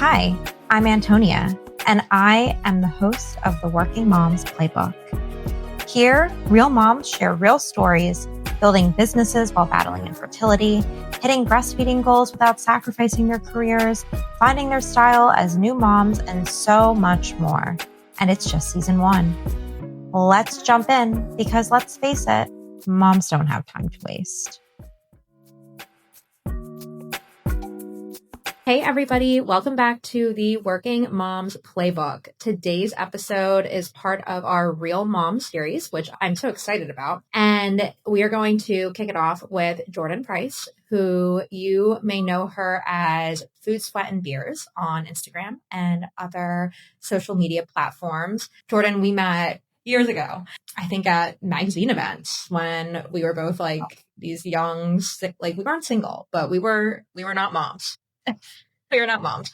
Hi, I'm Antonia, and I am the host of the Working Moms Playbook. Here, real moms share real stories, building businesses while battling infertility, hitting breastfeeding goals without sacrificing their careers, finding their style as new moms, and so much more. And it's just season 1. Let's jump in because let's face it, moms don't have time to waste. Hey everybody, welcome back to the Working Moms Playbook. Today's episode is part of our Real Mom series, which I'm so excited about. And we are going to kick it off with Jordan Price, who you may know her as Food, Sweat, and Beers on Instagram and other social media platforms. Jordan, we met years ago, I think at magazine events when we were both like these young, like we weren't single, but we were not moms. We are not moms.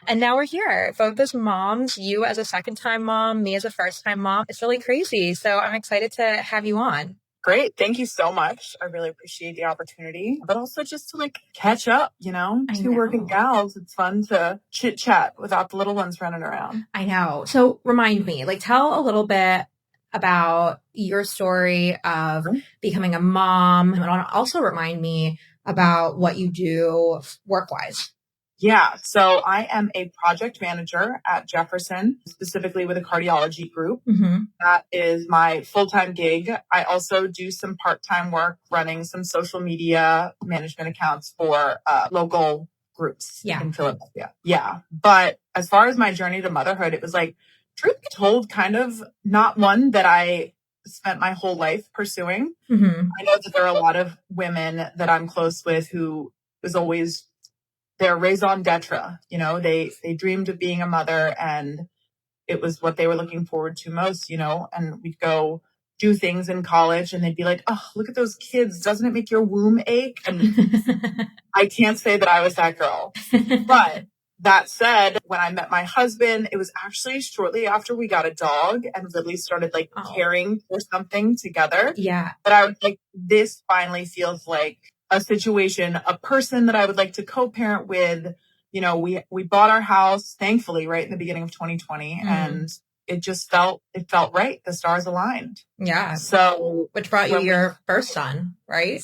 And now we're here, both as moms, you as a second-time mom, me as a first-time mom. It's really crazy. So I'm excited to have you on. Great. Thank you so much. I really appreciate the opportunity, but also just to like catch up, Two working gals. It's fun to chit chat without the little ones running around. I know. So remind me, tell a little bit about your story of becoming a mom, and also remind me about what you do work-wise. Yeah. So I am a project manager at Jefferson, specifically with a cardiology group. Mm-hmm. That is my full-time gig. I also do some part-time work running some social media management accounts for local groups in Philadelphia. Yeah. But as far as my journey to motherhood, it was truth be told, kind of not one that I spent my whole life pursuing. Mm-hmm. I know that there are a lot of women that I'm close with who was always their raison d'etre, they dreamed of being a mother and it was what they were looking forward to most, and we'd go do things in college and they'd be like, oh, look at those kids. Doesn't it make your womb ache? And I can't say that I was that girl. But that said, when I met my husband, it was actually shortly after we got a dog and Lily started caring for something together. Yeah. But I was like, this finally feels like a situation, a person that I would like to co-parent with. We bought our house, thankfully, right in the beginning of 2020. And it felt right. The stars aligned. Yeah. So, which brought you your first son, right?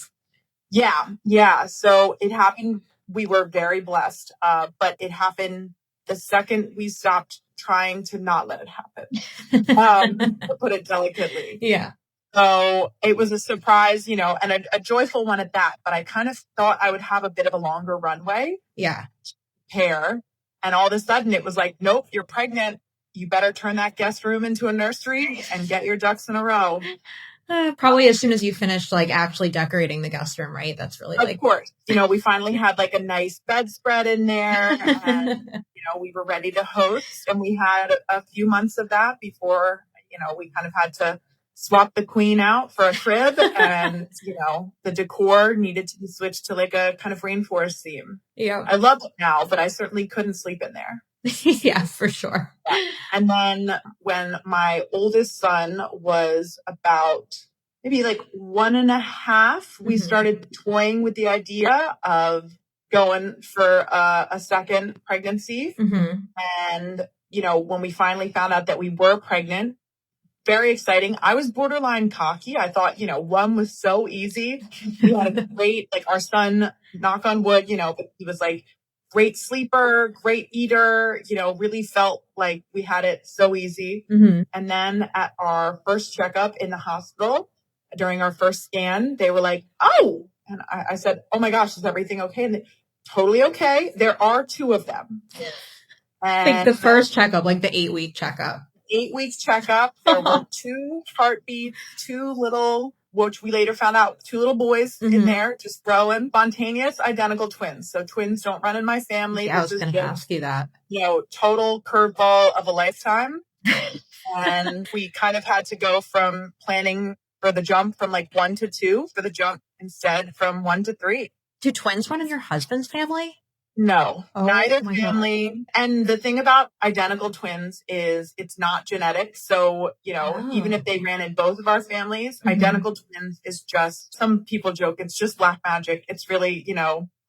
Yeah. Yeah. So it happened. We were very blessed. But it happened the second we stopped trying to not let it happen, to put it delicately. Yeah. So it was a surprise, and a joyful one at that. But I kind of thought I would have a bit of a longer runway. Yeah. Prepare. And all of a sudden it was like, nope, you're pregnant. You better turn that guest room into a nursery and get your ducks in a row. Probably as soon as you finished actually decorating the guest room, right? That's really Of course. We finally had a nice bedspread in there and, we were ready to host. And we had a few months of that before, we kind of had to swap the queen out for a crib and, the decor needed to be switched to a kind of rainforest theme. Yeah. I love it now, but I certainly couldn't sleep in there. Yeah, for sure. Yeah. And then when my oldest son was about maybe 1.5, we started toying with the idea of going for a second pregnancy. Mm-hmm. And, when we finally found out that we were pregnant, very exciting. I was borderline cocky. I thought, one was so easy. We had a great, our son, knock on wood, but he was great sleeper, great eater, really felt like we had it so easy. Mm-hmm. And then at our first checkup in the hospital, during our first scan, they were like, oh, and I said, oh my gosh, is everything okay? And totally okay. There are 2 of them. And the first checkup, the 8-week checkup. 8 weeks checkup. There were 2 heartbeats, 2 little, which we later found out, 2 little boys in there, just growing, spontaneous, identical twins. So twins don't run in my family. Yeah, I was going to ask you that. Total curveball of a lifetime. And we kind of had to go from planning for the jump from 1 to 2 for the jump instead from 1 to 3. Do twins run in your husband's family? No, neither my family. God. And the thing about identical twins is it's not genetic. So, even if they ran in both of our families, identical twins is just, some people joke, it's just black magic. It's really,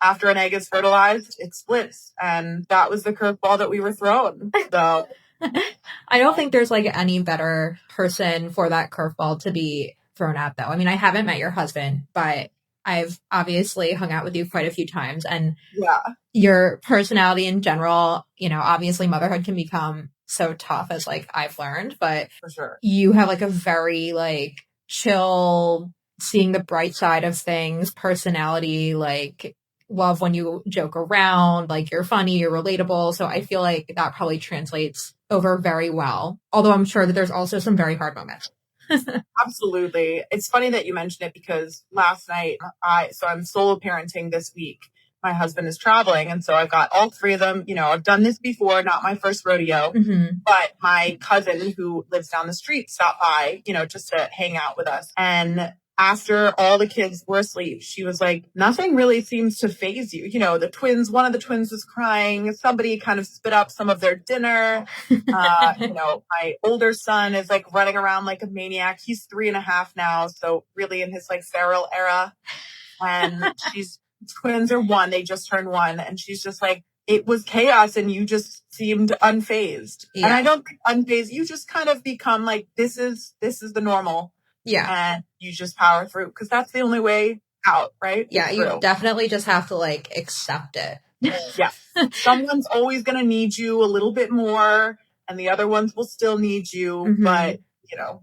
after an egg is fertilized, it splits. And that was the curveball that we were thrown. So I don't think there's like any better person for that curveball to be thrown at, though. I mean, I haven't met your husband, but I've obviously hung out with you quite a few times, and yeah, your personality in general, obviously motherhood can become so tough, as like I've learned, but for sure. You have like a very like chill, seeing the bright side of things, personality, like love when you joke around, like you're funny, you're relatable. So I feel like that probably translates over very well. Although I'm sure that there's also some very hard moments. Absolutely. It's funny that you mentioned it because last night I'm solo parenting this week. My husband is traveling. And so I've got all three of them. I've done this before, not my first rodeo, but my cousin who lives down the street stopped by, just to hang out with us. And after all the kids were asleep, she was like, nothing really seems to faze you. One of the twins was crying. Somebody kind of spit up some of their dinner. My older son is like running around like a maniac. He's 3.5 now. So really in his like feral era. And twins are 1. They just turned 1. And she's just like, it was chaos and you just seemed unfazed. Yeah. And I don't think unfazed, you just kind of become like, this is the normal. Yeah. And you just power through because that's the only way out, right? Yeah. You definitely just have to like accept it. Yeah. Someone's always going to need you a little bit more and the other ones will still need you. But,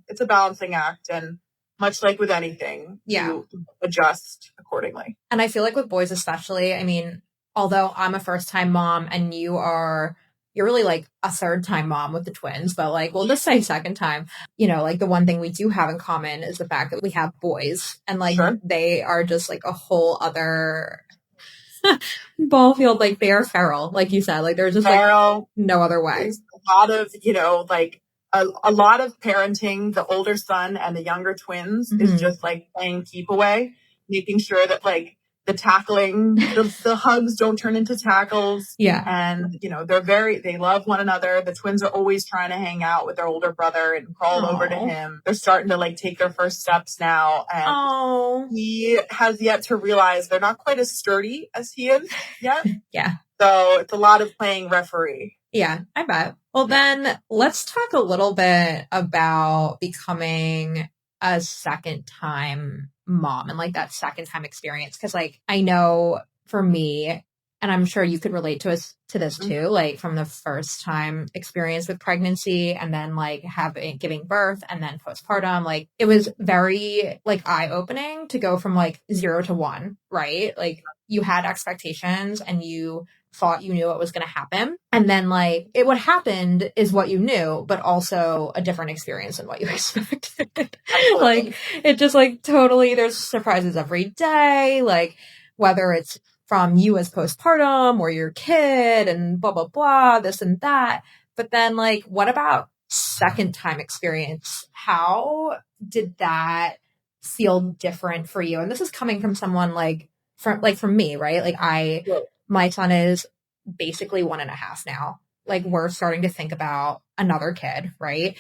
it's a balancing act. And much like with anything, you adjust accordingly. And I feel like with boys especially, I mean, although I'm a first-time mom and you're really like a third-time mom with the twins, but like, we'll just say second time, like the one thing we do have in common is the fact that we have boys and like they are just like a whole other ball field. Like they are feral, like you said, like there's just feral, like no other way. There's a lot of, like a lot of parenting, the older son and the younger twins is just like playing keep away, making sure that like the tackling, the hugs don't turn into tackles. Yeah. And, they love one another. The twins are always trying to hang out with their older brother and crawl over to him. They're starting to like take their first steps now. And he has yet to realize they're not quite as sturdy as he is yet. Yeah. So it's a lot of playing referee. Yeah, I bet. Well, then let's talk a little bit about becoming a second time mom and like that second time experience. Cause like, I know for me, and I'm sure you could relate to this too, like from the first time experience with pregnancy and then like giving birth and then postpartum, like it was very like eye opening to go from like 0 to 1, right? Like you had expectations and you thought you knew what was going to happen. And then like what happened is what you knew, but also a different experience than what you expected. Like it just like totally, there's surprises every day, like whether it's from you as postpartum or your kid and blah, blah, blah, this and that. But then like, what about second time experience? How did that feel different for you? And this is coming from someone from me, right? Like my son is basically 1.5 now. Like we're starting to think about another kid, right?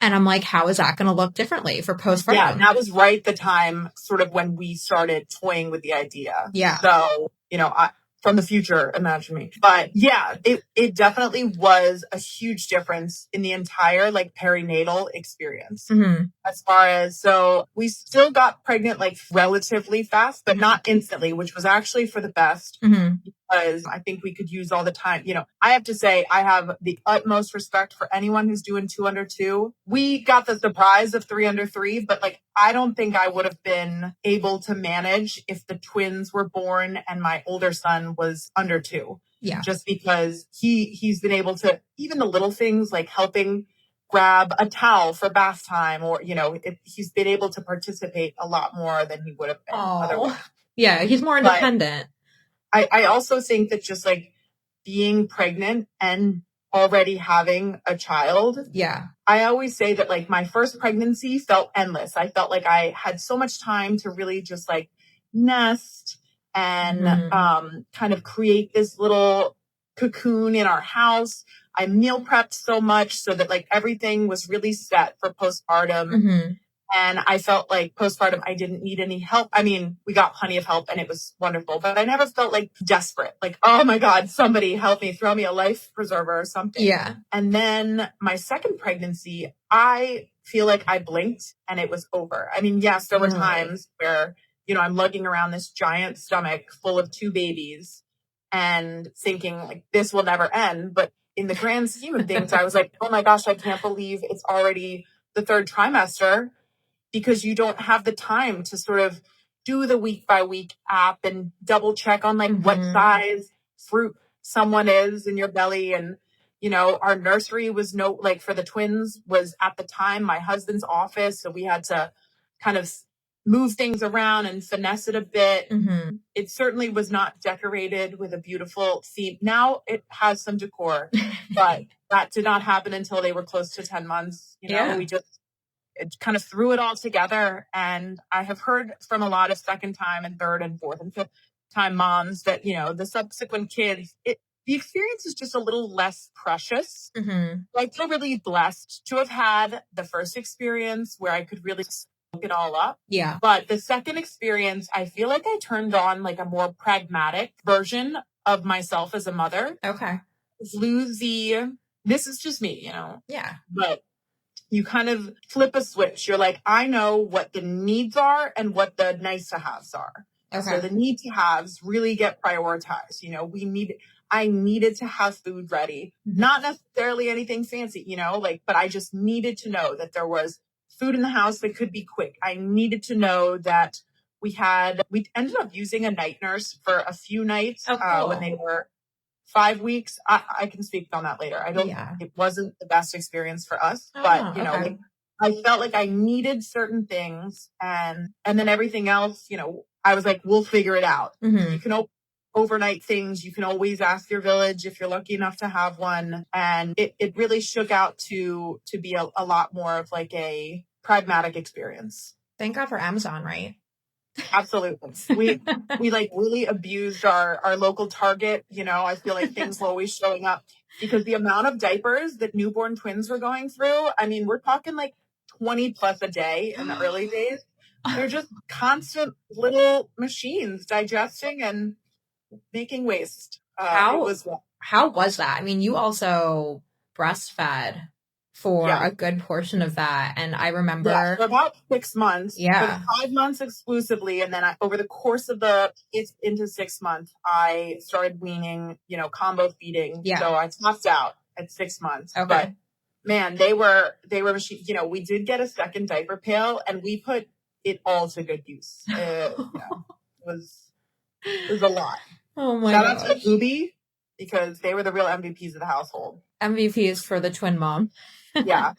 And I'm like, how is that going to look differently for postpartum? Yeah, and that was right the time sort of when we started toying with the idea. Yeah. So, from the future, imagine me. But yeah, it definitely was a huge difference in the entire like perinatal experience. As far as, so we still got pregnant like relatively fast, but not instantly, which was actually for the best. Because I think we could use all the time. I have to say, I have the utmost respect for anyone who's doing 2 under 2. We got the surprise of 3 under 3, but like, I don't think I would have been able to manage if the twins were born and my older son was under 2. Yeah. Just because he's been able to, even the little things like helping grab a towel for bath time or, he's been able to participate a lot more than he would have been otherwise. Yeah, he's more independent. But I also think that just like being pregnant and already having a child. Yeah. I always say that like my first pregnancy felt endless. I felt like I had so much time to really just like nest and kind of create this little cocoon in our house. I meal prepped so much so that like everything was really set for postpartum. And I felt like postpartum, I didn't need any help. I mean, we got plenty of help and it was wonderful, but I never felt like desperate. Like, oh my God, somebody help me, throw me a life preserver or something. Yeah. And then my second pregnancy, I feel like I blinked and it was over. I mean, yes, there were times where, you know, I'm lugging around this giant stomach full of two babies and thinking like this will never end. But in the grand scheme of things, I was like, oh my gosh, I can't believe it's already the third trimester, because you don't have the time to sort of do the week by week app and double check on like what size fruit someone is in your belly. And, you know, our nursery was like for the twins was at the time my husband's office. So we had to kind of move things around and finesse it a bit. It certainly was not decorated with a beautiful theme. Now it has some decor, but that did not happen until they were close to 10 months. You know, we just kind of threw it all together. And I have heard from a lot of second time and third and fourth and fifth time moms that, you know, the subsequent kids, the experience is just a little less precious. I feel really blessed to have had the first experience where I could really soak it all up. Yeah. But the second experience, I feel like I turned on like a more pragmatic version of myself as a mother. Okay. This is just me, you know? Yeah. But you kind of flip a switch. You're like, I know what the needs are and what the nice to haves are. Okay. So the need to haves really get prioritized. You know, I needed to have food ready, not necessarily anything fancy, you know, like, but I just needed to know that there was food in the house that could be quick. I needed to know that we ended up using a night nurse for a few nights when they were 5 weeks. I can speak on that later. It wasn't the best experience for us, but you know, like, I felt like I needed certain things and then everything else, you know, I was like, we'll figure it out. You can overnight things. You can always ask your village if you're lucky enough to have one. And it really shook out to be a lot more of like a pragmatic experience. Thank God for Amazon, right? Absolutely. We like really abused our local Target. You know, I feel like things were always showing up because the amount of diapers that newborn twins were going through, I mean, we're talking like 20 plus a day in the early days. They're just constant little machines digesting and making waste. How was that? I mean, you also breastfed for a good portion of that. And I remember for about 6 months, for 5 months exclusively. And then over the course of it's into 6 months, I started weaning, you know, combo feeding. Yeah. So I topped out at 6 months. Okay. But man, they were machines. You know, we did get a second diaper pail and we put it all to good use. It was a lot. Oh my Shout out to Ubi, because they were the real MVPs of the household. MVPs for the twin mom. Yeah.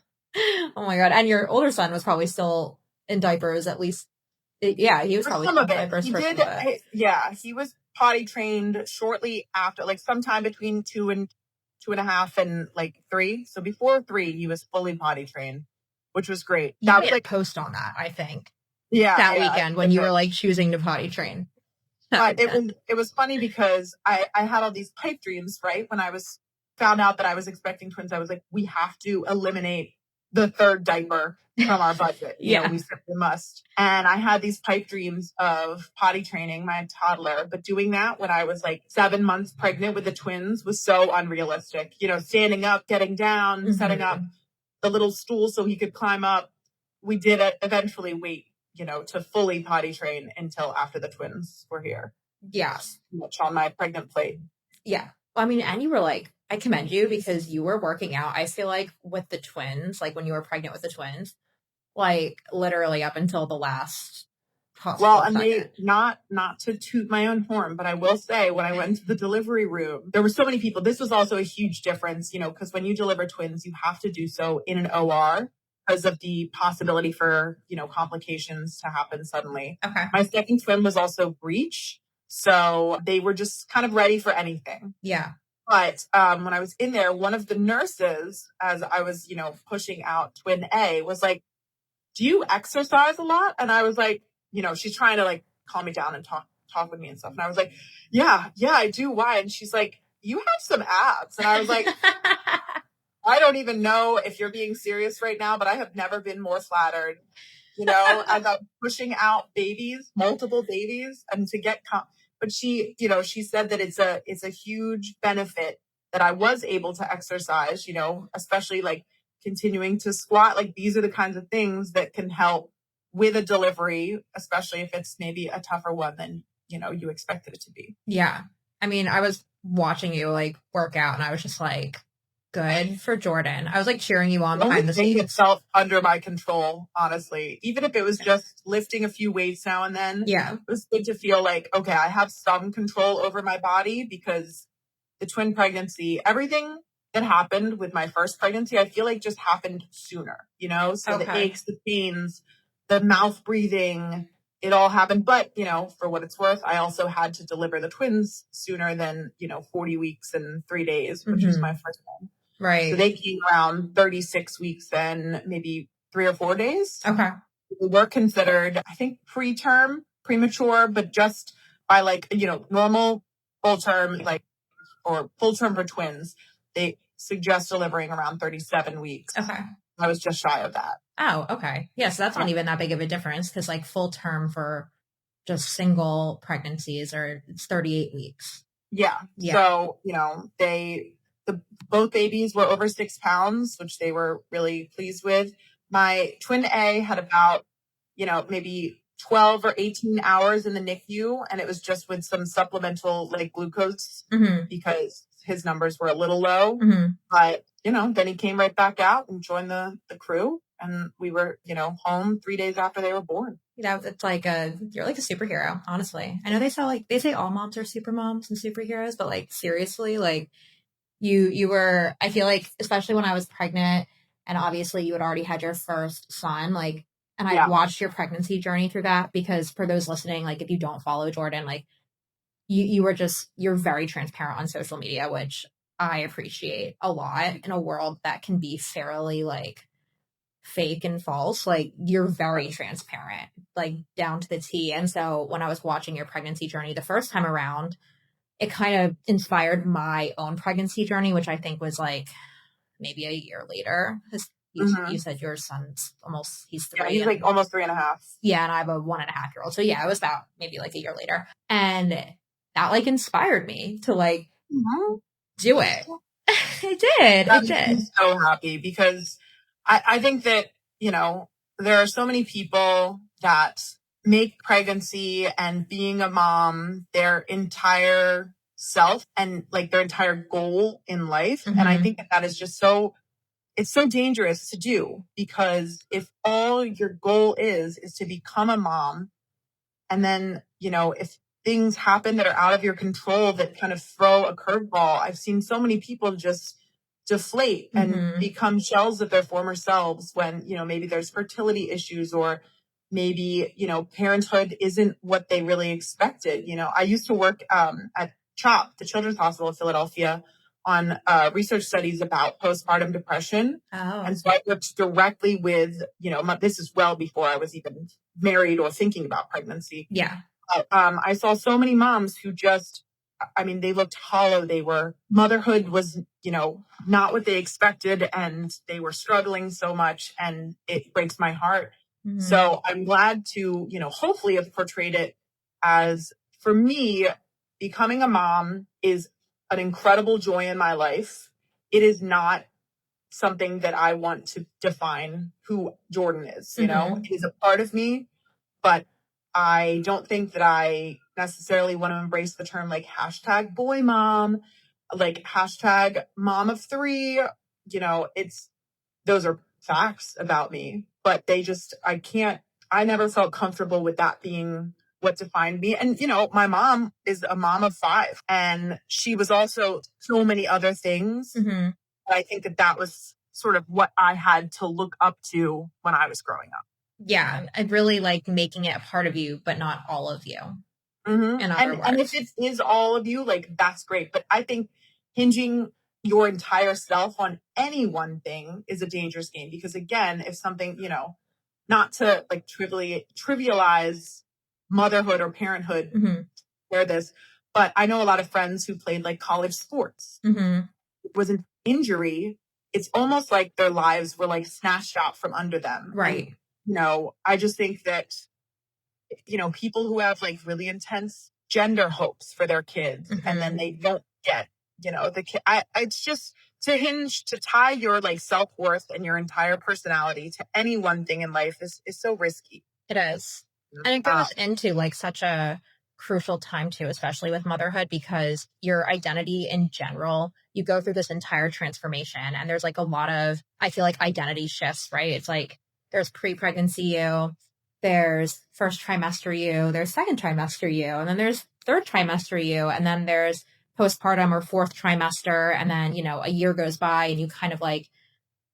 Oh my God. And your older son was probably still in diapers, at least. Yeah, he was probably some in of it. diapers He for did. some of it. Yeah, he was potty trained shortly after, like sometime between 2 and 2.5 and like 3. So before 3, he was fully potty trained, which was great. You made a post on that, I think. Yeah. That weekend when you were like choosing to potty train. It was funny because I had all these pipe dreams, right? When I found out that I was expecting twins, I was like, we have to eliminate the third diaper from our budget. You know, we simply must. And I had these pipe dreams of potty training my toddler, but doing that when I was like 7 months pregnant with the twins was so unrealistic. You know, standing up, getting down, setting up the little stool so he could climb up. We did eventually wait, you know, to fully potty train until after the twins were here. Yes. Much on my pregnant plate. Yeah. Well, I mean, and you were like, I commend you because you were working out. I feel like with the twins, like when you were pregnant with the twins, like literally up until the last possible and second. Not to toot my own horn, but I will say when I went to the delivery room, there were so many people. This was also a huge difference, you know, because when you deliver twins, you have to do so in an OR because of the possibility for, you know, complications to happen suddenly. Okay. My second twin was also breech. So they were just kind of ready for anything. Yeah. But when I was in there, one of the nurses, as I was, you know, pushing out twin A, was like, do you exercise a lot? And I was like, you know, she's trying to like calm me down and talk talk with me and stuff. And I was like, yeah, I do. Why? And she's like, you have some abs. And I was like, I don't even know if you're being serious right now, but I have never been more flattered, as I'm pushing out babies, multiple babies, and to get, but she said that it's a huge benefit that I was able to exercise, especially like continuing to squat. Like these are the kinds of things that can help with a delivery, especially if it's maybe a tougher one than, you expected it to be. Yeah. I mean, I was watching you like work out and I was just like, good for Jordan. I was like cheering you on behind the scenes. It felt under my control, honestly. Even if it was just lifting a few weights now and then. Yeah. It was good to feel like, okay, I have some control over my body, because the twin pregnancy, everything that happened with my first pregnancy, I feel like just happened sooner, So the aches, the pains, the mouth breathing, it all happened. But, for what it's worth, I also had to deliver the twins sooner than, 40 weeks and 3 days, which was my first one. Right. So they came around 36 weeks and maybe 3 or 4 days. Okay. They were considered, I think, preterm, premature, but just by like, normal full term, like, or full term for twins, they suggest delivering around 37 weeks. Okay. I was just shy of that. Oh, okay. Yeah, so that's not even that big of a difference, because like full term for just single pregnancies it's 38 weeks. Yeah. So, both babies were over 6 pounds, which they were really pleased with. My twin A had about, maybe 12 or 18 hours in the NICU, and it was just with some supplemental like glucose because his numbers were a little low. But, then he came right back out and joined the crew, and we were, home 3 days after they were born. It's like you're like a superhero, honestly. I know they say all moms are super moms and superheroes, but like seriously, like you were, I feel like, especially when I was pregnant and obviously you had already had your first son, like, and I watched your pregnancy journey through that, because for those listening, like if you don't follow Jordan, like you're very transparent on social media, which I appreciate a lot in a world that can be fairly like fake and false. Like you're very transparent, like down to the T. And so when I was watching your pregnancy journey the first time around, it kind of inspired my own pregnancy journey, which I think was like maybe a year later. You said your son's he's 3. Yeah, he's like almost 3.5. Yeah, and I have a 1.5-year-old. So yeah, it was about maybe like a year later. And that like inspired me to like do it. It did. It did. I'm so happy, because I think that, there are so many people that make pregnancy and being a mom their entire self and like their entire goal in life. And I think that is just it's so dangerous to do, because if all your goal is to become a mom, and then, if things happen that are out of your control that kind of throw a curveball, I've seen so many people just deflate and become shells of their former selves when, maybe there's fertility issues, or maybe, parenthood isn't what they really expected. I used to work at CHOP, the Children's Hospital of Philadelphia, on research studies about postpartum depression. Oh. And so I worked directly with, this is well before I was even married or thinking about pregnancy. Yeah. I saw so many moms who just, they looked hollow. Motherhood was, not what they expected, and they were struggling so much, and it breaks my heart. So I'm glad to, hopefully have portrayed it as, for me, becoming a mom is an incredible joy in my life. It is not something that I want to define who Jordan is. It is a part of me, but I don't think that I necessarily want to embrace the term like hashtag boy mom, like hashtag mom of 3. Those are facts about me, but I never felt comfortable with that being what defined me. And, my mom is a mom of 5, and she was also so many other things. I think that was sort of what I had to look up to when I was growing up. Yeah, I'd really like making it a part of you, but not all of you. And if it is all of you, like that's great. But I think hinging your entire self on any one thing is a dangerous game, because again, if something, not to like trivialize motherhood or parenthood, share this, but I know a lot of friends who played like college sports. It was an injury. It's almost like their lives were like snatched out from under them. Right. And, I just think that, people who have like really intense gender hopes for their kids and then they don't get, the kid, it's just to tie your like self-worth and your entire personality to any one thing in life is so risky. It is. And it goes into like such a crucial time too, especially with motherhood, because your identity in general, you go through this entire transformation and there's like a lot of, I feel like identity shifts, right? It's like there's pre-pregnancy you, there's first trimester you, there's second trimester you, and then there's third trimester you, and then there's postpartum or fourth trimester. And then, a year goes by and you kind of like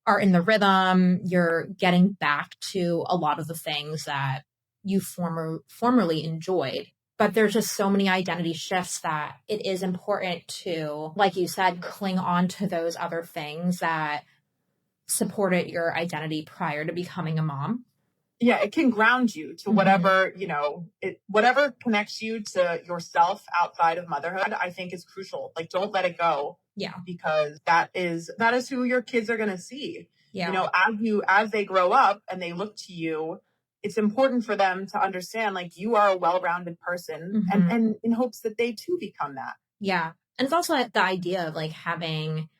are in the rhythm. You're getting back to a lot of the things that you formerly enjoyed. But there's just so many identity shifts that it is important to, like you said, cling on to those other things that supported your identity prior to becoming a mom. Yeah, it can ground you to whatever, whatever connects you to yourself outside of motherhood, I think is crucial. Like, don't let it go. Yeah. Because that is who your kids are going to see. Yeah. As they grow up and they look to you, it's important for them to understand, like, you are a well-rounded person and in hopes that they too become that. Yeah. And it's also the idea of like having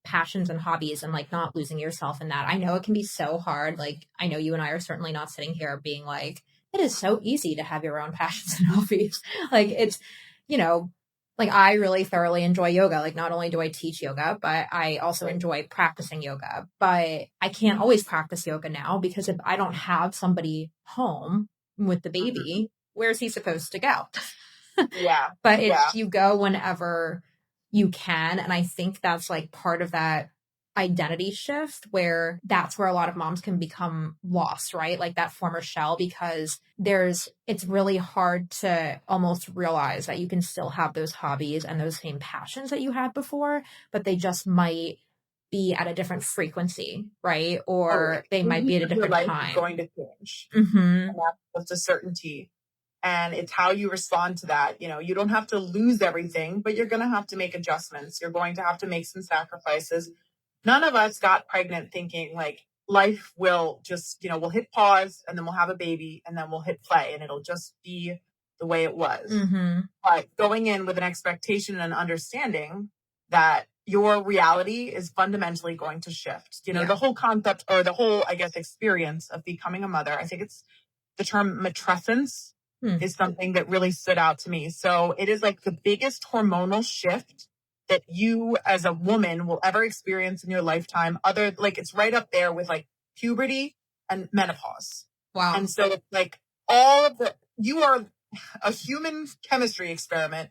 passions and hobbies and like not losing yourself in that. I know it can be so hard. Like, I know you and I are certainly not sitting here being like, it is so easy to have your own passions and hobbies. Like, it's, like I really thoroughly enjoy yoga. Like, not only do I teach yoga, but I also enjoy practicing yoga. But I can't always practice yoga now because if I don't have somebody home with the baby, where's he supposed to go? Yeah. But you go whenever you can. And I think that's like part of that identity shift where that's where a lot of moms can become lost, right? Like that former shell, because it's really hard to almost realize that you can still have those hobbies and those same passions that you had before, but they just might be at a different frequency, right? Or they might be at a different life time. Is going to change. And that's a certainty. And it's how you respond to that. You don't have to lose everything, but you're going to have to make adjustments. You're going to have to make some sacrifices. None of us got pregnant thinking like life will just, we'll hit pause and then we'll have a baby and then we'll hit play and it'll just be the way it was. But going in with an expectation and understanding that your reality is fundamentally going to shift. The whole concept or the whole, I guess, experience of becoming a mother, I think it's the term matrescence is something that really stood out to me. So it is like the biggest hormonal shift that you as a woman will ever experience in your lifetime. It's right up there with like puberty and menopause. Wow. And so it's like you are a human chemistry experiment.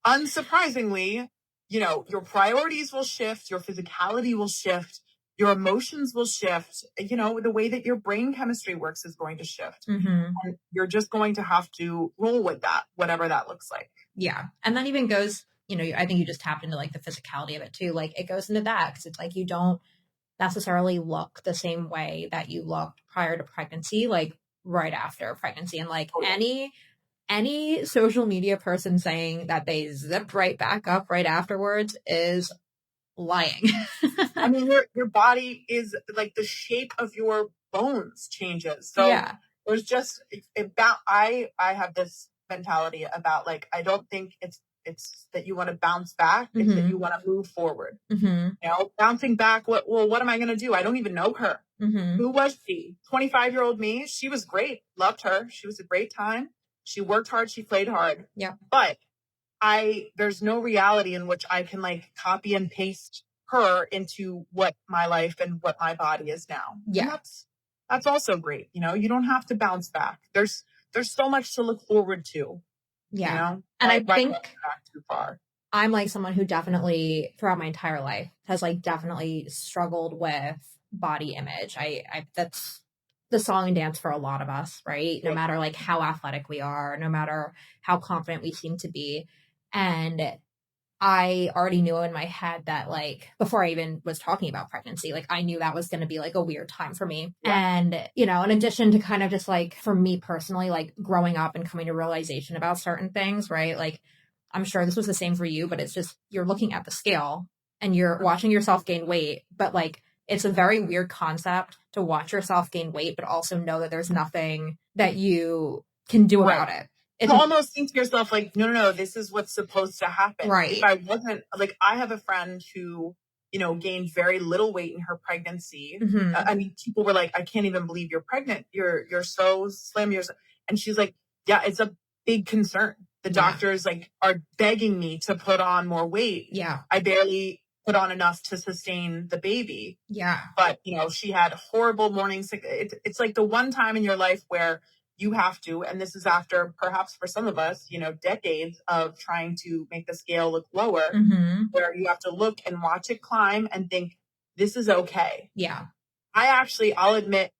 Unsurprisingly, your priorities will shift, your physicality will shift, your emotions will shift. The way that your brain chemistry works is going to shift. And you're just going to have to roll with that, whatever that looks like. Yeah. And that even goes, I think you just tapped into like the physicality of it too. Like it goes into that because it's like you don't necessarily look the same way that you looked prior to pregnancy, like right after pregnancy. And like any social media person saying that they zipped right back up right afterwards is lying. I mean, your body is like the shape of your bones changes. So there's just I have this mentality about like, I don't think it's that you want to bounce back. It's that you want to move forward. Bouncing back. What am I going to do? I don't even know her. Who was she? 25-year-old me. She was great. Loved her. She was a great time. She worked hard. She played hard. Yeah. But there's no reality in which I can like copy and paste her into what my life and what my body is now. Yeah. And that's also great. You don't have to bounce back. There's so much to look forward to. Yeah. And I think back too far. I'm like someone who definitely throughout my entire life has like definitely struggled with body image. I that's the song and dance for a lot of us, right? No matter like how athletic we are, no matter how confident we seem to be. And I already knew in my head that, like, before I even was talking about pregnancy, like, I knew that was going to be like a weird time for me. Yeah. And, you know, in addition to kind of just like for me personally, like growing up and coming to realization about certain things, right? Like, I'm sure this was the same for you, but it's just you're looking at the scale and you're watching yourself gain weight, but like it's a very weird concept to watch yourself gain weight, but also know that there's nothing that you can do about it. You almost think to yourself, like, no, this is what's supposed to happen. Right. If I wasn't, like, I have a friend who, you know, gained very little weight in her pregnancy. I mean, people were like, I can't even believe you're pregnant. You're so slim. And she's like, yeah, it's a big concern. The doctors like are begging me to put on more weight. Yeah. I barely put on enough to sustain the baby. Yeah. But, you know, she had horrible morning sickness. It's like the one time in your life where you have to, and this is after perhaps for some of us, you know, decades of trying to make the scale look lower, where you have to look and watch it climb and think, this is okay. Yeah. I'll admit,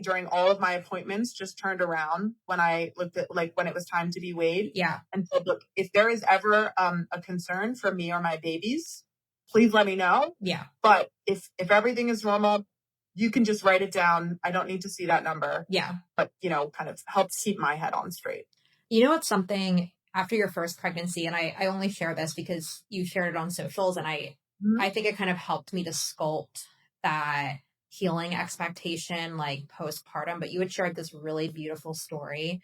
during all of my appointments, just turned around when I looked at, like, when it was time to be weighed. Yeah. And said, look, if there is ever a concern for me or my babies, please let me know. Yeah. But if everything is normal, you can just write it down. I don't need to see that number. Yeah. But, you know, kind of helps keep my head on straight. You know what's something after your first pregnancy, and I only share this because you shared it on socials, and I think it kind of helped me to sculpt that healing expectation like postpartum. But you had shared this really beautiful story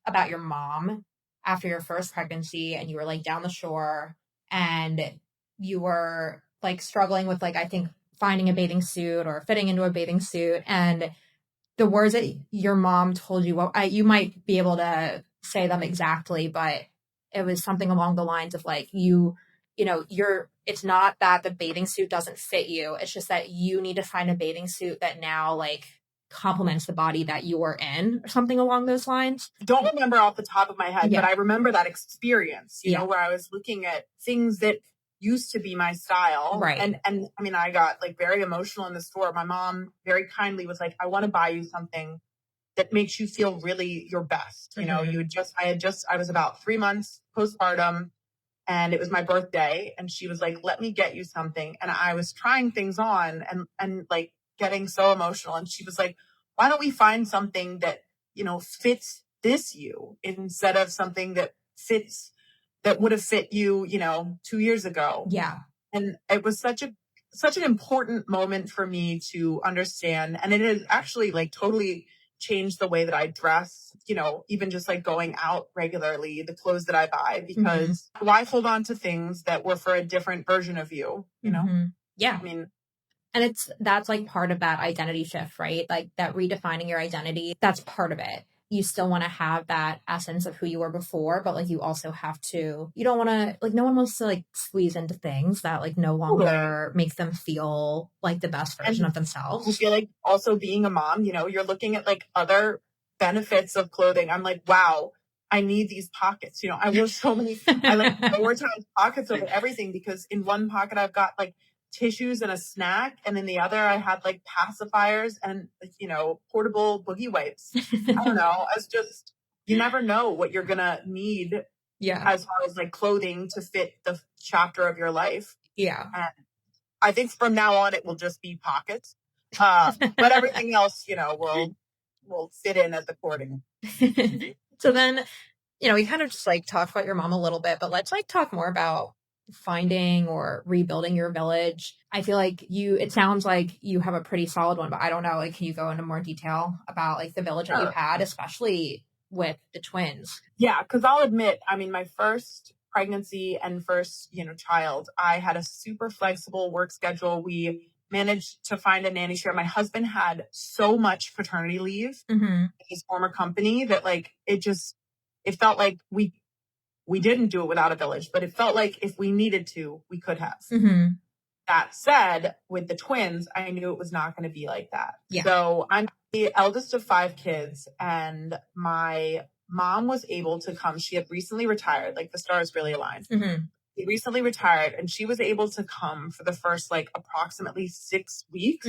about your mom after your first pregnancy, and you were like down the shore and you were like struggling with, like, I think finding a bathing suit or fitting into a bathing suit, and the words that your mom told you, well, you might be able to say them exactly, but it was something along the lines of like, it's not that the bathing suit doesn't fit you. It's just that you need to find a bathing suit that now like complements the body that you are in, or something along those lines. Don't remember off the top of my head, but I remember that experience, you know, where I was looking at things that used to be my style. Right. And I mean, I got like very emotional in the store. My mom very kindly was like, I want to buy you something that makes you feel really your best. You know, I was about 3 months postpartum and it was my birthday, and she was like, let me get you something. And I was trying things on and like getting so emotional. And she was like, why don't we find something that, you know, fits you instead of something that would have fit you, you know, 2 years ago. Yeah. And it was such an important moment for me to understand. And it has actually like totally changed the way that I dress, you know, even just like going out regularly, the clothes that I buy, because why hold on to things that were for a different version of you, you know? Yeah. I mean, and that's like part of that identity shift, right? Like that redefining your identity, that's part of it. You still want to have that essence of who you were before, but like you also have to, you don't want to, like, no one wants to like squeeze into things that like no longer make them feel like the best version of themselves. I feel like also being a mom, you know, you're looking at like other benefits of clothing. I'm like, wow, I need these pockets. You know, I wear so many, I like prioritize pockets over everything, because in one pocket I've got like tissues and a snack, and in the other I had like pacifiers and, you know, portable boogie wipes. I don't know. It's just, you never know what you're gonna need as far as like clothing to fit the chapter of your life. And I think from now on it will just be pockets, but everything else, you know, will fit in as according. So then, you know, we kind of just like talked about your mom a little bit, but let's like talk more about finding or rebuilding your village. I feel like it sounds like you have a pretty solid one, but I don't know, like, can you go into more detail about like the village that you had, especially with the twins? Yeah, because I'll admit, I mean, my first pregnancy and first, you know, child, I had a super flexible work schedule. We managed to find a nanny share. My husband had so much paternity leave in his former company that like it felt like we didn't do it without a village, but it felt like if we needed to, we could have. That said, with the twins, I knew it was not going to be like that. So I'm the eldest of 5 kids, and my mom was able to come. She had recently retired, like the stars really aligned. She recently retired, and she was able to come for the first like approximately 6 weeks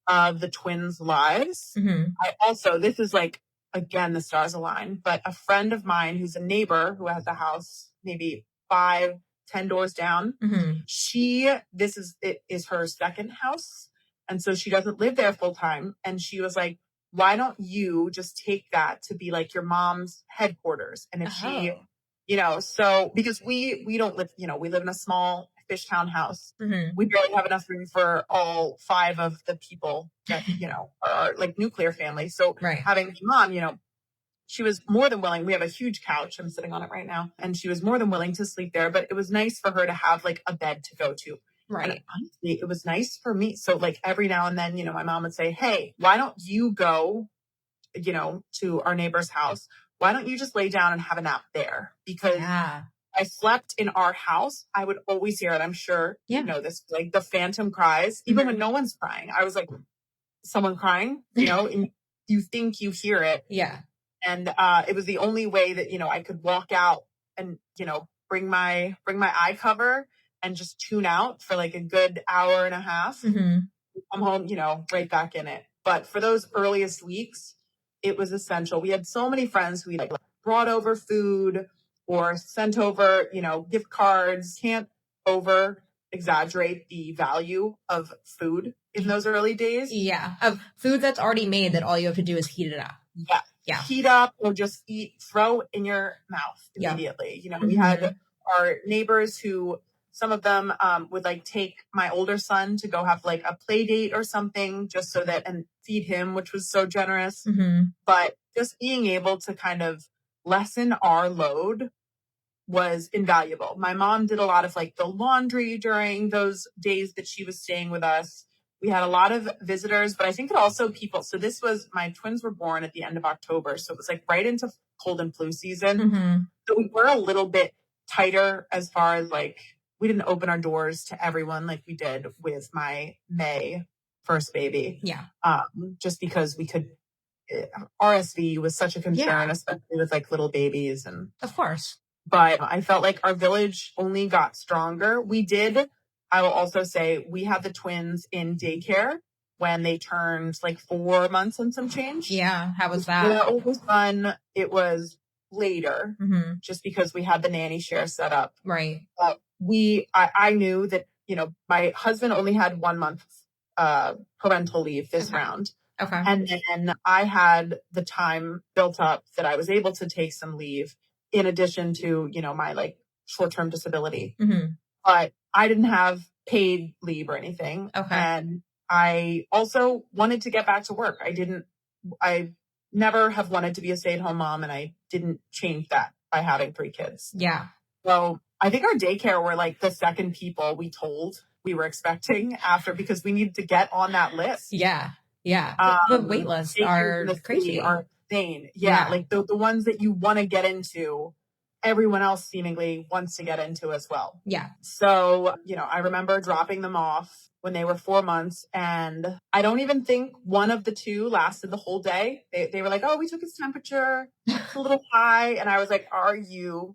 of the twins' lives. This is like, again, the stars align, but a friend of mine who's a neighbor who has a house maybe 5-10 10 doors down. This is her second house. And so she doesn't live there full time. And she was like, why don't you just take that to be like your mom's headquarters? And if she, so because we don't live, we live in a small fish town house. We barely have enough room for all 5 of the people that, are like nuclear family. So having mom, she was more than willing. We have a huge couch. I'm sitting on it right now. And she was more than willing to sleep there. But it was nice for her to have like a bed to go to. Right. And honestly, it was nice for me. So like every now and then, my mom would say, hey, why don't you go, to our neighbor's house? Why don't you just lay down and have a nap there? Because I slept in our house. I would always hear it. I'm sure you know this, like the phantom cries, even when no one's crying. I was like, someone crying, and you think you hear it. Yeah. And it was the only way that, I could walk out and, bring my eye cover and just tune out for like a good hour and a half. Come home, right back in it. But for those earliest weeks, it was essential. We had so many friends who like brought over food or sent over, gift cards. Can't over exaggerate the value of food in those early days. Yeah. Of food that's already made that all you have to do is heat it up. Yeah. Heat up or just throw in your mouth immediately. We had our neighbors who, some of them would like take my older son to go have like a play date or something just so that, and feed him, which was so generous. But just being able to kind of lessen our load was invaluable. My mom did a lot of like the laundry during those days that she was staying with us. We had a lot of visitors, but I think that also people, so this was, my twins were born at the end of October. So it was like right into cold and flu season. So we were a little bit tighter as far as like, we didn't open our doors to everyone like we did with my May first baby. Yeah. Just because we could, RSV was such a concern, especially with like little babies. And of course. But I felt like our village only got stronger. I will also say we had the twins in daycare when they turned like 4 months and some change. Yeah. How was that? Yeah, it was fun. It was later just because we had the nanny share set up. Right. But I knew that, my husband only had 1 month parental leave this round. Okay. And then I had the time built up that I was able to take some leave in addition to, my like short-term disability. But I didn't have paid leave or anything. Okay. And I also wanted to get back to work. I never have wanted to be a stay-at-home mom, and I didn't change that by having 3 kids. Yeah. So I think our daycare were like the second people we told we were expecting after, because we needed to get on that list. Yeah. Yeah. The wait lists are crazy. Are insane. Yeah. Like the ones that you want to get into, everyone else seemingly wants to get into as well. Yeah. So, I remember dropping them off when they were 4 months, and I don't even think one of the 2 lasted the whole day. They were like, oh, we took his temperature. It's a little high. And I was like, are you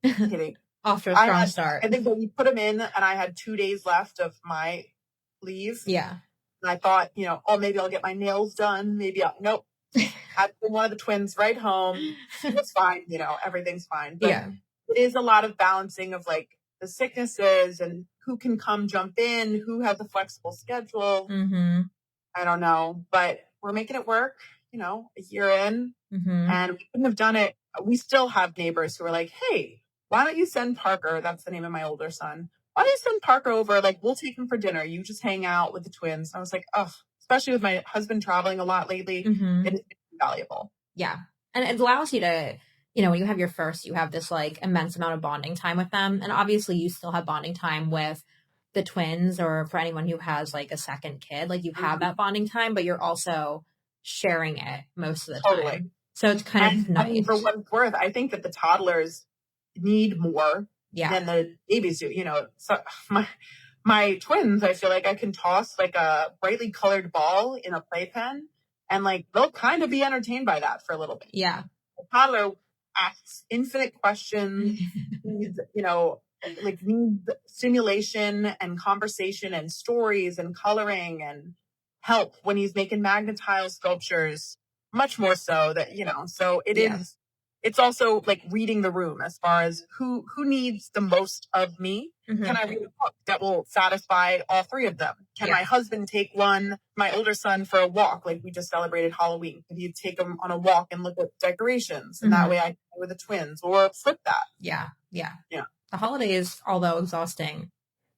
kidding? Off to a strong start. I think that we put him in and I had 2 days left of my leave. Yeah. And I thought, maybe I'll get my nails done. Nope. Had one of the twins right home. It's fine. Everything's fine. But it is a lot of balancing of like the sicknesses and who can come jump in, who has a flexible schedule. I don't know, but we're making it work, a year in, and we couldn't have done it. We still have neighbors who are like, hey, why don't you send Parker? That's the name of my older son. Why don't you send Parker over? Like, we'll take him for dinner. You just hang out with the twins. I was like, oh, especially with my husband traveling a lot lately, it is valuable. Yeah. And it allows you to, when you have your first, you have this like immense amount of bonding time with them. And obviously you still have bonding time with the twins, or for anyone who has like a second kid, like you have that bonding time, but you're also sharing it most of the time. So it's kind of nice. For what it's worth, I think that the toddlers need more than the babies do. So my twins, I feel like I can toss like a brightly colored ball in a playpen, and like they'll kind of be entertained by that for a little bit. Yeah. The toddler asks infinite questions, needs stimulation and conversation and stories and coloring and help when he's making magnetile sculptures, much more so that, so it is it's also like reading the room as far as who needs the most of me. Can I read a book that will satisfy all three of them? Can my husband take my older son for a walk? Like we just celebrated Halloween. Can you take him on a walk and look at decorations? And that way I can play with the twins or flip that. Yeah. The holidays, although exhausting,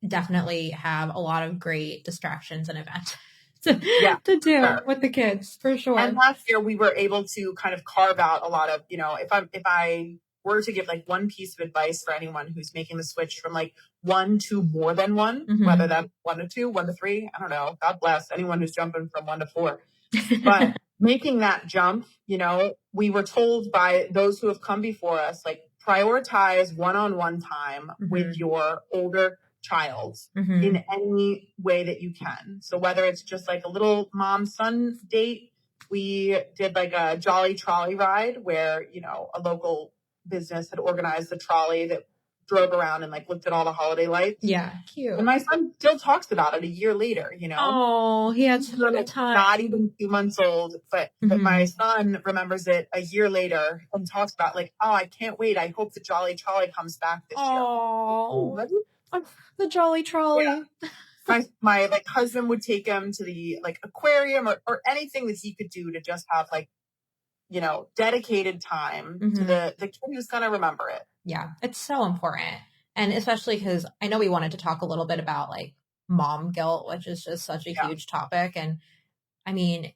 definitely have a lot of great distractions and events to do with the kids, for sure. And last year we were able to kind of carve out a lot of, if I were to give like one piece of advice for anyone who's making the switch from like one to more than one, whether that's 1 to 2, 1 to 3, I don't know. God bless anyone who's jumping from 1 to 4. But making that jump, we were told by those who have come before us, like prioritize one-on-one time with your older child in any way that you can. So whether it's just like a little mom-son date, we did like a Jolly Trolley ride where, a local business had organized a trolley that drove around and like looked at all the holiday lights. Yeah, cute. And my son still talks about it a year later, Oh, he had such a good time. Not even 2 months old, but my son remembers it a year later and talks about like, oh, I can't wait. I hope the Jolly Trolley comes back this year. Oh, the Jolly Trolley. Yeah. My like husband would take him to the like aquarium or anything that he could do to just have like, dedicated time to the kid who's going to remember it. Yeah, it's so important. And especially because I know we wanted to talk a little bit about like mom guilt, which is just such a huge topic. And I mean,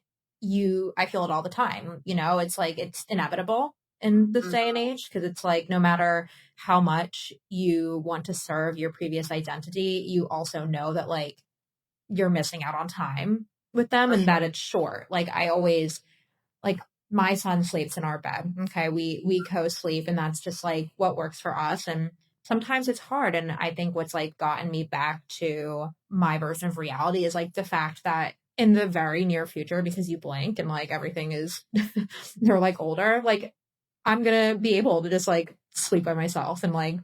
I feel it all the time, it's like, it's inevitable in this day and age, because it's like, no matter how much you want to serve your previous identity, you also know that like you're missing out on time with them and that it's short. Like I always, like, my son sleeps in our bed. Okay. We co-sleep, and that's just like what works for us. And sometimes it's hard. And I think what's like gotten me back to my version of reality is like the fact that in the very near future, because you blink and like everything is, they're like older, like I'm going to be able to just like sleep by myself and like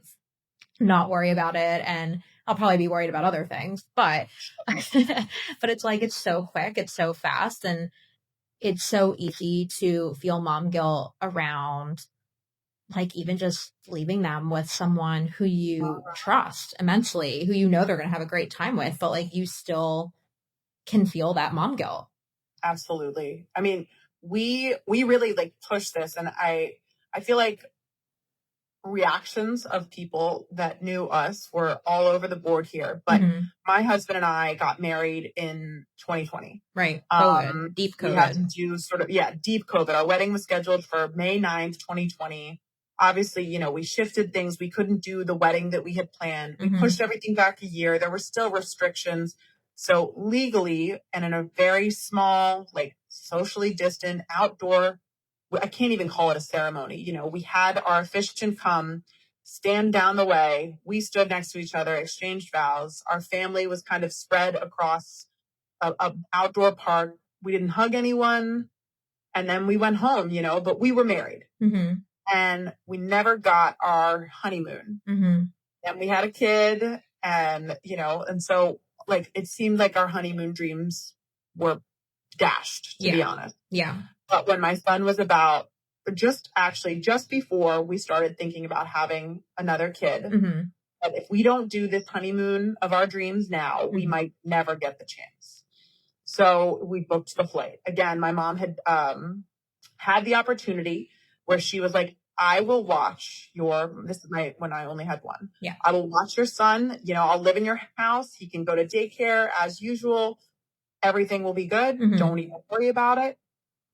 not worry about it. And I'll probably be worried about other things, but it's like, it's so quick. It's so fast. And it's so easy to feel mom guilt around like even just leaving them with someone who you trust immensely, who they're going to have a great time with, but like you still can feel that mom guilt. Absolutely. I mean, we really like push this, and I feel like reactions of people that knew us were all over the board here. But my husband and I got married in 2020. Right. COVID. Deep COVID. We had to do deep COVID. Our wedding was scheduled for May 9th, 2020. Obviously, we shifted things. We couldn't do the wedding that we had planned. We pushed everything back a year. There were still restrictions. So legally, and in a very small, like socially distant outdoor, I can't even call it a ceremony. We had our officiant come, stand down the way. We stood next to each other, exchanged vows. Our family was kind of spread across a outdoor park. We didn't hug anyone. And then we went home, but we were married. And we never got our honeymoon. And we had a kid, and, and so like, it seemed like our honeymoon dreams were dashed, to be honest. Yeah. But when my son was about just before we started thinking about having another kid, that if we don't do this honeymoon of our dreams now, we might never get the chance. So we booked the flight. Again, my mom had had the opportunity where she was like, I will watch this is when I only had one. Yeah. I will watch your son. I'll live in your house. He can go to daycare as usual. Everything will be good. Don't even worry about it.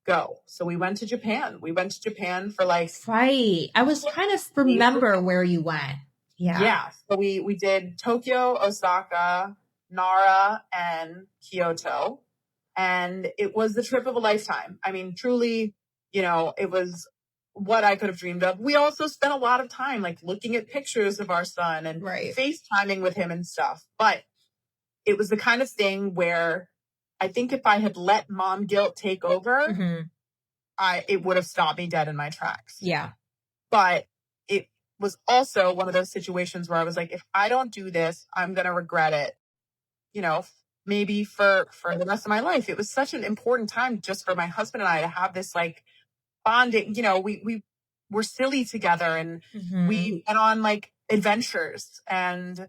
Go. So we went to Japan. We went to Japan for like... Right. I was trying to remember where you went. Yeah. Yeah. So we did Tokyo, Osaka, Nara, and Kyoto. And it was the trip of a lifetime. I mean, truly, it was what I could have dreamed of. We also spent a lot of time like looking at pictures of our son and FaceTiming with him and stuff. But it was the kind of thing where I think if I had let mom guilt take over, it would have stopped me dead in my tracks. Yeah. But it was also one of those situations where I was like, if I don't do this, I'm going to regret it, maybe for the rest of my life. It was such an important time just for my husband and I to have this like bonding. We were silly together, and we went on like adventures and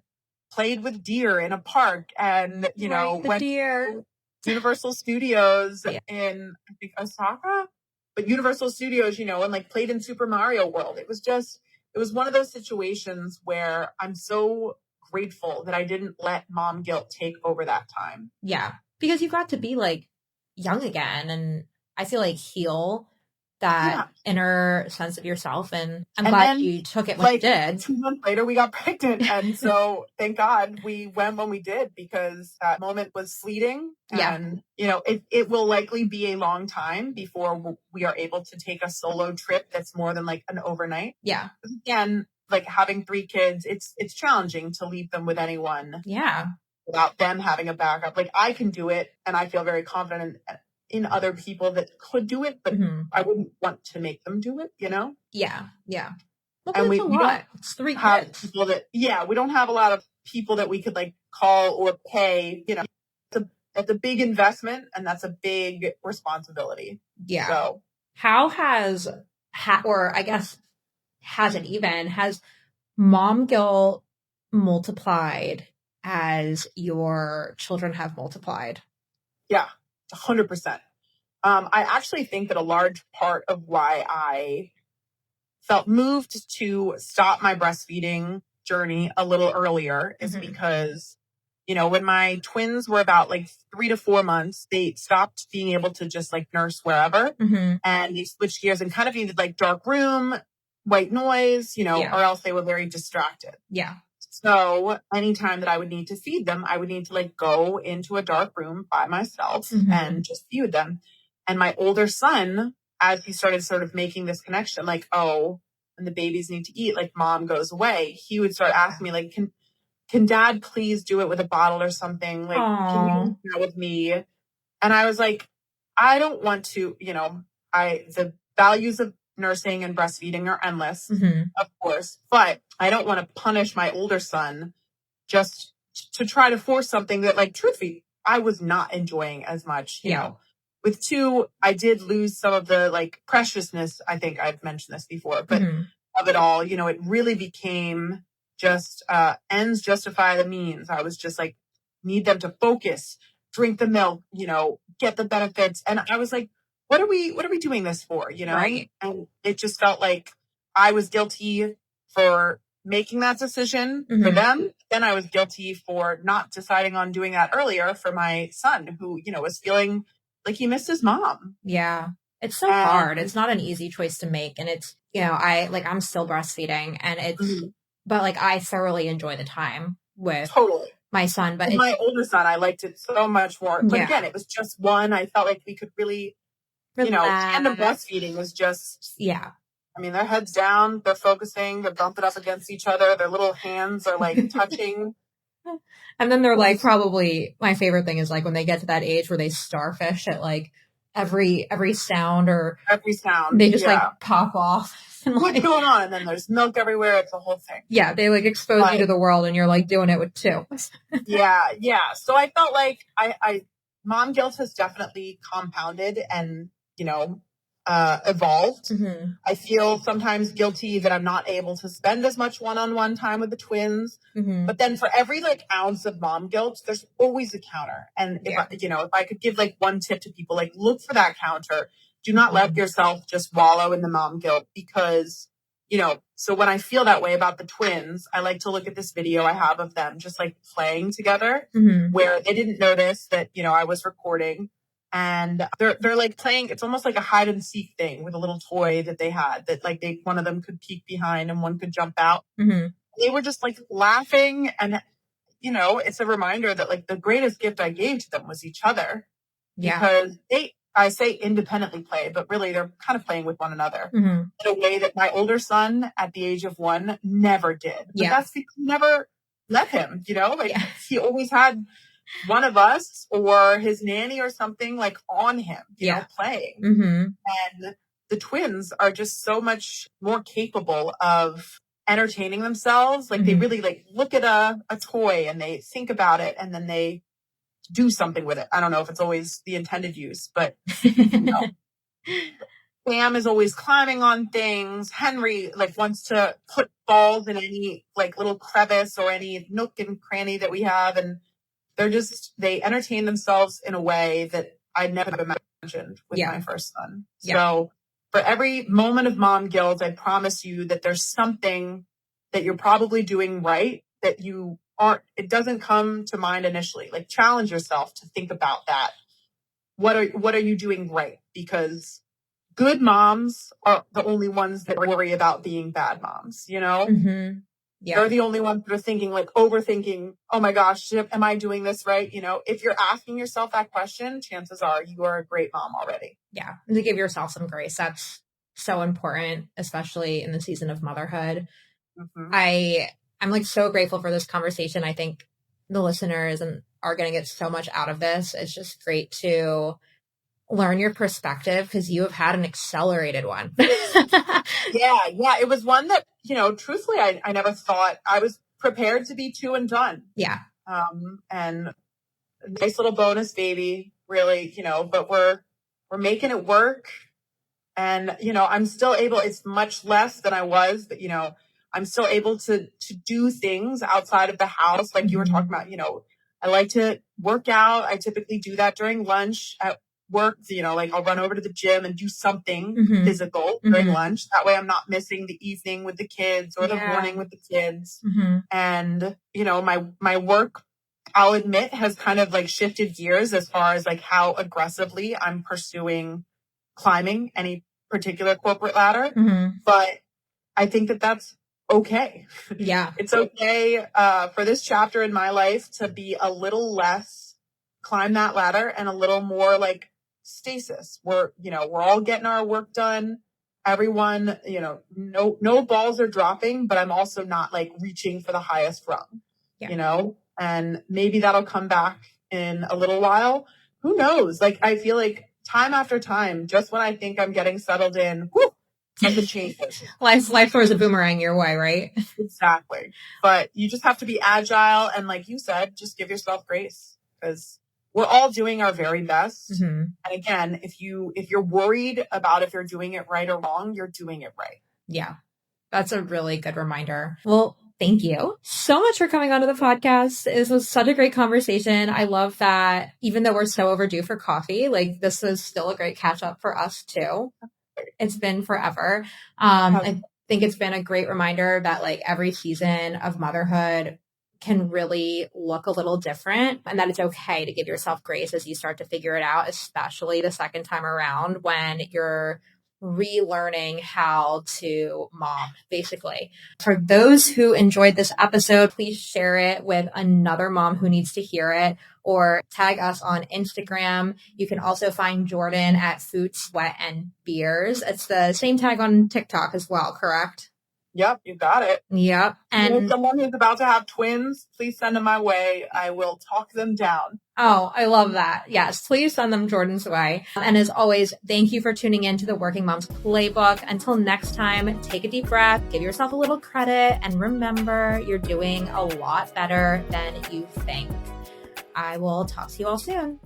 played with deer in a park, and went to Universal Studios in, I think, Osaka, but Universal Studios, and like played in Super Mario World. It was one of those situations where I'm so grateful that I didn't let mom guilt take over that time. Yeah, because you got to be like young again, and I feel like heal that inner sense of yourself, and I'm glad you took it when you did. 2 months later, we got pregnant, and so thank God we went when we did, because that moment was fleeting, and it will likely be a long time before we are able to take a solo trip that's more than like an overnight. Yeah. Again, like having 3 kids, it's challenging to leave them with anyone. Yeah. Without them having a backup. Like, I can do it, and I feel very confident in other people that could do it, but I wouldn't want to make them do it, Yeah. Yeah. Well, and we don't it's 3 kids. People that, we don't have a lot of people that we could like call or pay, it's a big investment, and that's a big responsibility. Yeah. So how has mom guilt multiplied as your children have multiplied? Yeah, 100%. I actually think that a large part of why I felt moved to stop my breastfeeding journey a little earlier is because, when my twins were about like 3 to 4 months, they stopped being able to just like nurse wherever, and they switched gears and kind of needed like dark room, white noise, or else they were very distracted. Yeah. So anytime that I would need to feed them, I would need to like go into a dark room by myself and just feed them. And my older son, as he started sort of making this connection, like, oh, when the babies need to eat, like mom goes away, he would start asking me like, can dad please do it with a bottle or something? Like, can you do that with me? And I was like, I don't want to, the values of nursing and breastfeeding are endless, of course, but I don't want to punish my older son just to try to force something that, like, truthfully, I was not enjoying as much, you know. With 2, I did lose some of the like preciousness. I think I've mentioned this before, but of it all, it really became just ends justify the means. I was just like, need them to focus, drink the milk, get the benefits. And I was like, what are we doing this for? Right. And it just felt like I was guilty for making that decision for them. Then I was guilty for not deciding on doing that earlier for my son, who, was feeling like he missed his mom. Yeah. It's so hard. It's not an easy choice to make. And it's, I'm still breastfeeding, and it's, but like, I thoroughly enjoy the time with my son. But my older son, I liked it so much more. But again, it was just one. I felt like we could really, tandem breastfeeding was just, I mean, their heads down, they're focusing, they're bumping up against each other, their little hands are like touching. And then they're like, probably my favorite thing is like when they get to that age where they starfish at like every sound, they just like pop off. And, what's going on? And then there's milk everywhere. It's a whole thing. Yeah, they like expose you to the world, and you're like doing it with 2. Yeah. So I felt like I mom guilt has definitely compounded and, evolved. I feel sometimes guilty that I'm not able to spend as much one-on-one time with the twins. But then for every like ounce of mom guilt, there's always a counter. And if I could give like one tip to people, like look for that counter. Do not let yourself just wallow in the mom guilt, because, so when I feel that way about the twins, I like to look at this video I have of them just like playing together, where they didn't notice that, I was recording. And they're like playing, it's almost like a hide and seek thing with a little toy that they had that like one of them could peek behind and one could jump out. They were just like laughing, and it's a reminder that like the greatest gift I gave to them was each other. Because I say independently play, but really they're kind of playing with one another in a way that my older son at the age of 1 never did. But that's because we never let him, he always had one of us or his nanny or something like on him, playing. And the twins are just so much more capable of entertaining themselves. Like they really like look at a toy and they think about it, and then they do something with it. I don't know if it's always the intended use, but Sam is always climbing on things. Henry like wants to put balls in any like little crevice or any nook and cranny that we have. And they entertain themselves in a way that I never imagined with my first son. So for every moment of mom guilt, I promise you that there's something that you're probably doing right that you aren't, it doesn't come to mind initially. Like challenge yourself to think about that. What are you doing right? Because good moms are the only ones that worry about being bad moms, you know? Mm-hmm. Yeah. They're the only ones that are thinking, like, overthinking, oh my gosh, am I doing this right? You know, if you're asking yourself that question, chances are you are a great mom already. Yeah. And to give yourself some grace. That's so important, especially in the season of motherhood. Mm-hmm. I'm like so grateful for this conversation. I think the listeners are going to get so much out of this. It's just great to learn your perspective because you have had an accelerated one. Yeah. It was one that, you know, truthfully, I never thought I was prepared to be 2 and done. Yeah. And nice little bonus baby, really, you know, but we're making it work. And, you know, I'm still able, it's much less than I was, but, you know, I'm still able to do things outside of the house. Like you were talking about, you know, I like to work out. I typically do that during lunch at work. You know, like I'll run over to the gym and do something physical during lunch. That way I'm not missing the evening with the kids or the morning with the kids. And, you know, my work, I'll admit, has kind of like shifted gears as far as like how aggressively I'm pursuing climbing any particular corporate ladder. But I think that that's okay. Yeah. It's okay for this chapter in my life to be a little less climb that ladder and a little more like stasis. We're all getting our work done. Everyone, you know, no balls are dropping, but I'm also not like reaching for the highest rung, you know, and maybe that'll come back in a little while. Who knows? Like, I feel like time after time, just when I think I'm getting settled in, whoo, something changes. Life throws a boomerang your way, right? Exactly. But you just have to be agile. And like you said, just give yourself grace because we're all doing our very best. And again, if you're worried about if you're doing it right or wrong, you're doing it right. Yeah. That's a really good reminder. Well, thank you so much for coming onto the podcast. This was such a great conversation. I love that even though we're so overdue for coffee, like this was still a great catch up for us too. It's been forever. I think it's been a great reminder that like every season of motherhood can really look a little different and that it's okay to give yourself grace as you start to figure it out, especially the second time around when you're relearning how to mom, basically. For those who enjoyed this episode, please share it with another mom who needs to hear it or tag us on Instagram. You can also find Jordan at Food, Sweat, and Beers. It's the same tag on TikTok as well, correct? Yep, you got it. Yep. And someone who's about to have twins, please send them my way. I will talk them down. Oh, I love that. Yes, please send them Jordan's way. And as always, thank you for tuning in to the Working Moms Playbook. Until next time, take a deep breath, give yourself a little credit, and remember, you're doing a lot better than you think. I will talk to you all soon.